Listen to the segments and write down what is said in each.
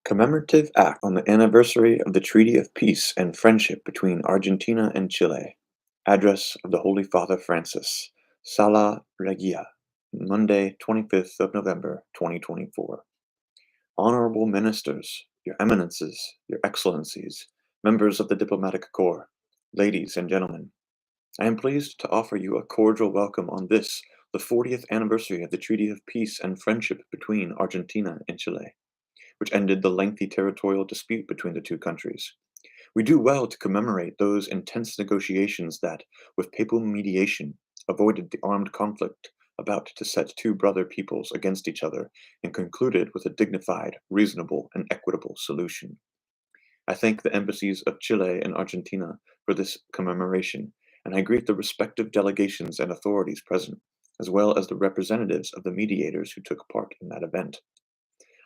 Commemorative Act on the anniversary of the Treaty of Peace and Friendship between Argentina and Chile. Address of the Holy Father Francis. Sala Regia, Monday, 25th of November, 2024. Honorable Ministers, Your Eminences, Your Excellencies, members of the Diplomatic Corps, ladies and gentlemen, I am pleased to offer you a cordial welcome on this, the 40th anniversary of the Treaty of Peace and Friendship between Argentina and Chile, which ended the lengthy territorial dispute between the two countries. We do well to commemorate those intense negotiations that, with papal mediation, avoided the armed conflict about to set two brother peoples against each other and concluded with a dignified, reasonable, and equitable solution. I thank the embassies of Chile and Argentina for this commemoration, and I greet the respective delegations and authorities present, as well as the representatives of the mediators who took part in that event.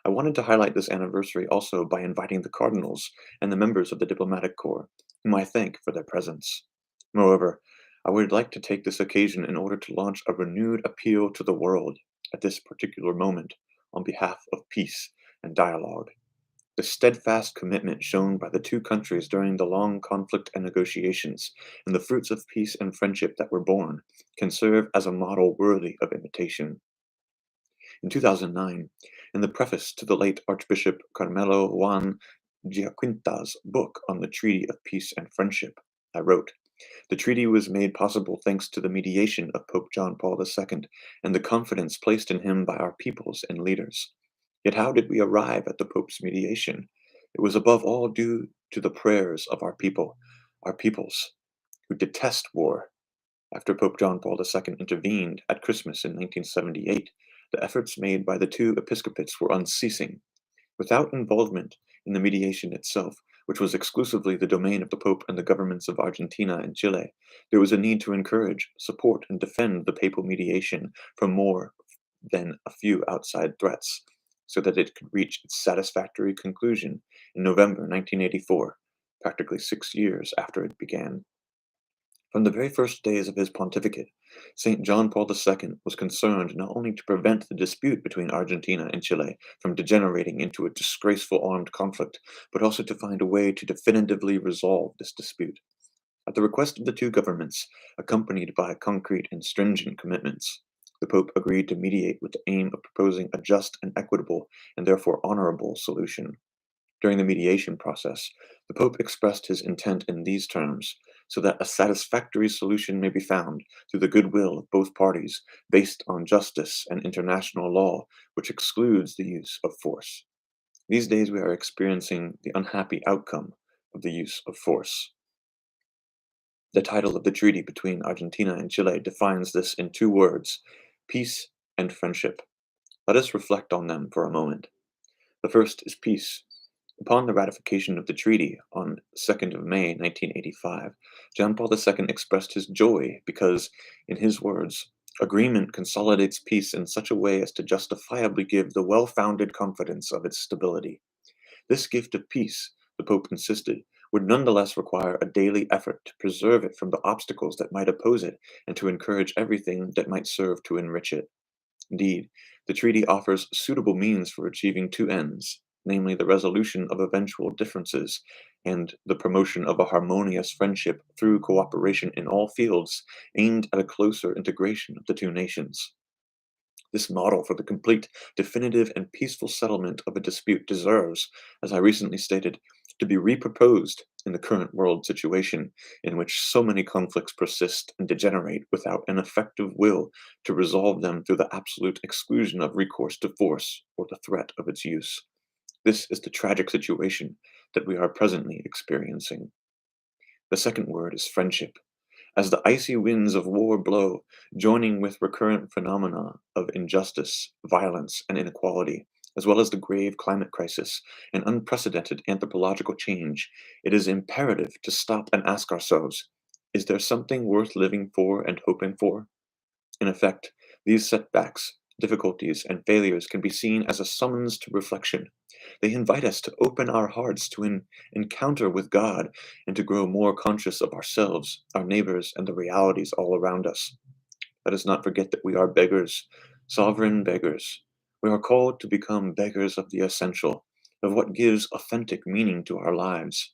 I wanted to highlight this anniversary also by inviting the cardinals and the members of the diplomatic corps, whom I thank for their presence. Moreover, I would like to take this occasion in order to launch a renewed appeal to the world at this particular moment on behalf of peace and dialogue. The steadfast commitment shown by the two countries during the long conflict and negotiations, and the fruits of peace and friendship that were born, can serve as a model worthy of imitation. In 2009, in the preface to the late Archbishop Carmelo Juan Giaquinta's book on the Treaty of Peace and Friendship, I wrote, "The treaty was made possible thanks to the mediation of Pope John Paul II and the confidence placed in him by our peoples and leaders. Yet how did we arrive at the Pope's mediation? It was above all due to the prayers of our peoples, who detest war. After Pope John Paul II intervened at Christmas in 1978, the efforts made by the two episcopates were unceasing. Without involvement in the mediation itself, which was exclusively the domain of the Pope and the governments of Argentina and Chile, there was a need to encourage, support, and defend the papal mediation from more than a few outside threats, so that it could reach its satisfactory conclusion in November 1984, practically 6 years after it began. From the very first days of his pontificate, St. John Paul II was concerned not only to prevent the dispute between Argentina and Chile from degenerating into a disgraceful armed conflict, but also to find a way to definitively resolve this dispute. At the request of the two governments, accompanied by concrete and stringent commitments, the Pope agreed to mediate with the aim of proposing a just and equitable, and therefore honorable, solution. During the mediation process, the Pope expressed his intent in these terms, so that a satisfactory solution may be found through the goodwill of both parties, based on justice and international law, which excludes the use of force. These days we are experiencing the unhappy outcome of the use of force. The title of the treaty between Argentina and Chile defines this in two words: peace and friendship. Let us reflect on them for a moment. The first is peace. Upon the ratification of the treaty on 2nd of May 1985, John Paul II expressed his joy because, in his words, agreement consolidates peace in such a way as to justifiably give the well-founded confidence of its stability. This gift of peace, the Pope insisted, would nonetheless require a daily effort to preserve it from the obstacles that might oppose it and to encourage everything that might serve to enrich it. Indeed, the treaty offers suitable means for achieving two ends, namely the resolution of eventual differences and the promotion of a harmonious friendship through cooperation in all fields aimed at a closer integration of the two nations. This model for the complete, definitive, and peaceful settlement of a dispute deserves, as I recently stated, to be reproposed in the current world situation in which so many conflicts persist and degenerate without an effective will to resolve them through the absolute exclusion of recourse to force or the threat of its use. This is the tragic situation that we are presently experiencing. The second word is friendship. As the icy winds of war blow, joining with recurrent phenomena of injustice, violence, and inequality, as well as the grave climate crisis and unprecedented anthropological change, it is imperative to stop and ask ourselves, is there something worth living for and hoping for? In effect, these setbacks, difficulties, and failures can be seen as a summons to reflection. They invite us to open our hearts to an encounter with God and to grow more conscious of ourselves, our neighbors, and the realities all around us. Let us not forget that we are beggars, sovereign beggars. We are called to become beggars of the essential, of what gives authentic meaning to our lives.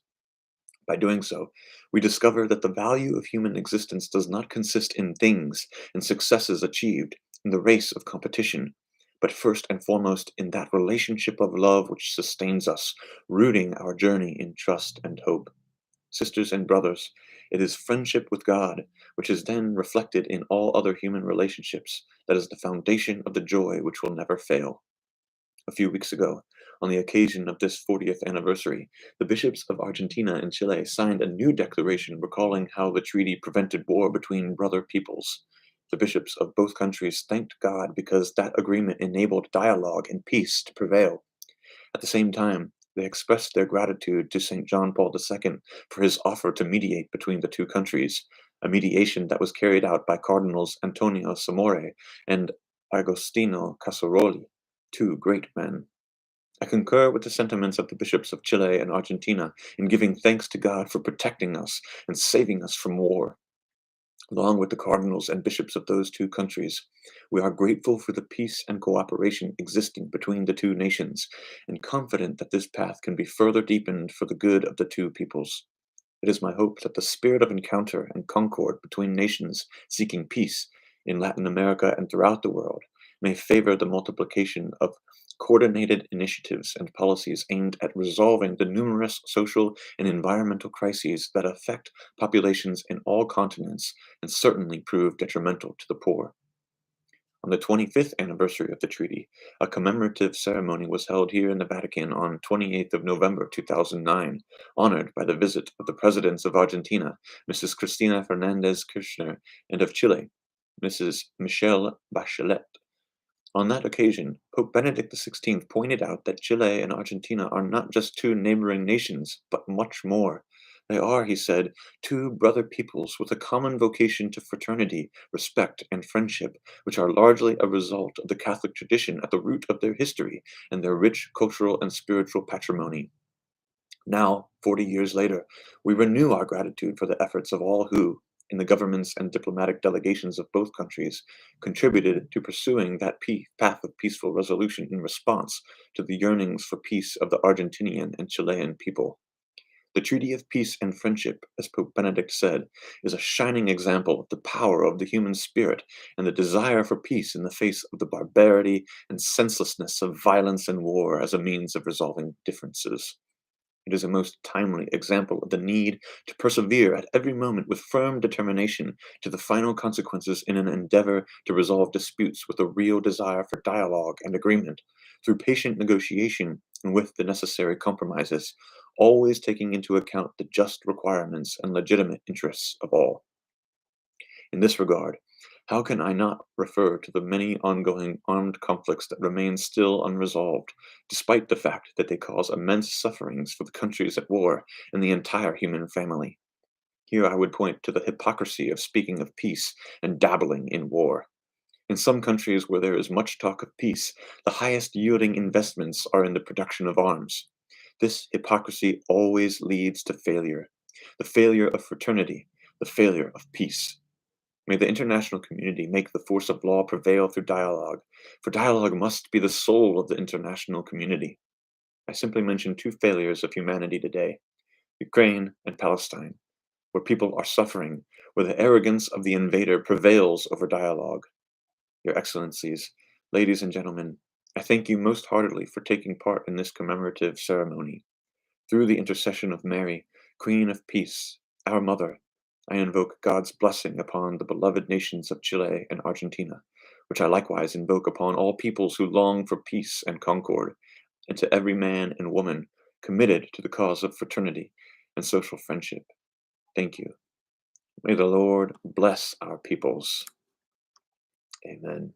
By doing so, we discover that the value of human existence does not consist in things and successes achieved in the race of competition, but first and foremost in that relationship of love which sustains us, rooting our journey in trust and hope. Sisters and brothers, it is friendship with God, which is then reflected in all other human relationships, that is the foundation of the joy which will never fail. A few weeks ago, on the occasion of this 40th anniversary, the bishops of Argentina and Chile signed a new declaration recalling how the treaty prevented war between brother peoples. The bishops of both countries thanked God because that agreement enabled dialogue and peace to prevail. At the same time, they expressed their gratitude to St. John Paul II for his offer to mediate between the two countries, a mediation that was carried out by Cardinals Antonio Samore and Agostino Casaroli, two great men. I concur with the sentiments of the bishops of Chile and Argentina in giving thanks to God for protecting us and saving us from war. Along with the cardinals and bishops of those two countries, we are grateful for the peace and cooperation existing between the two nations and confident that this path can be further deepened for the good of the two peoples. It is my hope that the spirit of encounter and concord between nations seeking peace in Latin America and throughout the world may favor the multiplication of coordinated initiatives and policies aimed at resolving the numerous social and environmental crises that affect populations in all continents and certainly prove detrimental to the poor. On the 25th anniversary of the treaty, a commemorative ceremony was held here in the Vatican on 28th of November 2009, honored by the visit of the presidents of Argentina, Mrs. Cristina Fernandez Kirchner, and of Chile, Mrs. Michelle Bachelet. On that occasion, Pope Benedict XVI pointed out that Chile and Argentina are not just two neighboring nations, but much more. They are, he said, two brother peoples with a common vocation to fraternity, respect, and friendship, which are largely a result of the Catholic tradition at the root of their history and their rich cultural and spiritual patrimony. Now, 40 years later, we renew our gratitude for the efforts of all who, in the governments and diplomatic delegations of both countries, contributed to pursuing that path of peaceful resolution in response to the yearnings for peace of the Argentinian and Chilean people. The Treaty of Peace and Friendship, as Pope Benedict said, is a shining example of the power of the human spirit and the desire for peace in the face of the barbarity and senselessness of violence and war as a means of resolving differences. It is a most timely example of the need to persevere at every moment with firm determination to the final consequences in an endeavor to resolve disputes with a real desire for dialogue and agreement, through patient negotiation and with the necessary compromises, always taking into account the just requirements and legitimate interests of all. In this regard, how can I not refer to the many ongoing armed conflicts that remain still unresolved, despite the fact that they cause immense sufferings for the countries at war and the entire human family? Here I would point to the hypocrisy of speaking of peace and dabbling in war. In some countries where there is much talk of peace, the highest yielding investments are in the production of arms. This hypocrisy always leads to failure, the failure of fraternity, the failure of peace. May the international community make the force of law prevail through dialogue, for dialogue must be the soul of the international community. I simply mentioned two failures of humanity today, Ukraine and Palestine, where people are suffering, where the arrogance of the invader prevails over dialogue. Your Excellencies, ladies and gentlemen, I thank you most heartily for taking part in this commemorative ceremony. Through the intercession of Mary, Queen of Peace, our Mother, I invoke God's blessing upon the beloved nations of Chile and Argentina, which I likewise invoke upon all peoples who long for peace and concord, and to every man and woman committed to the cause of fraternity and social friendship. Thank you. May the Lord bless our peoples. Amen.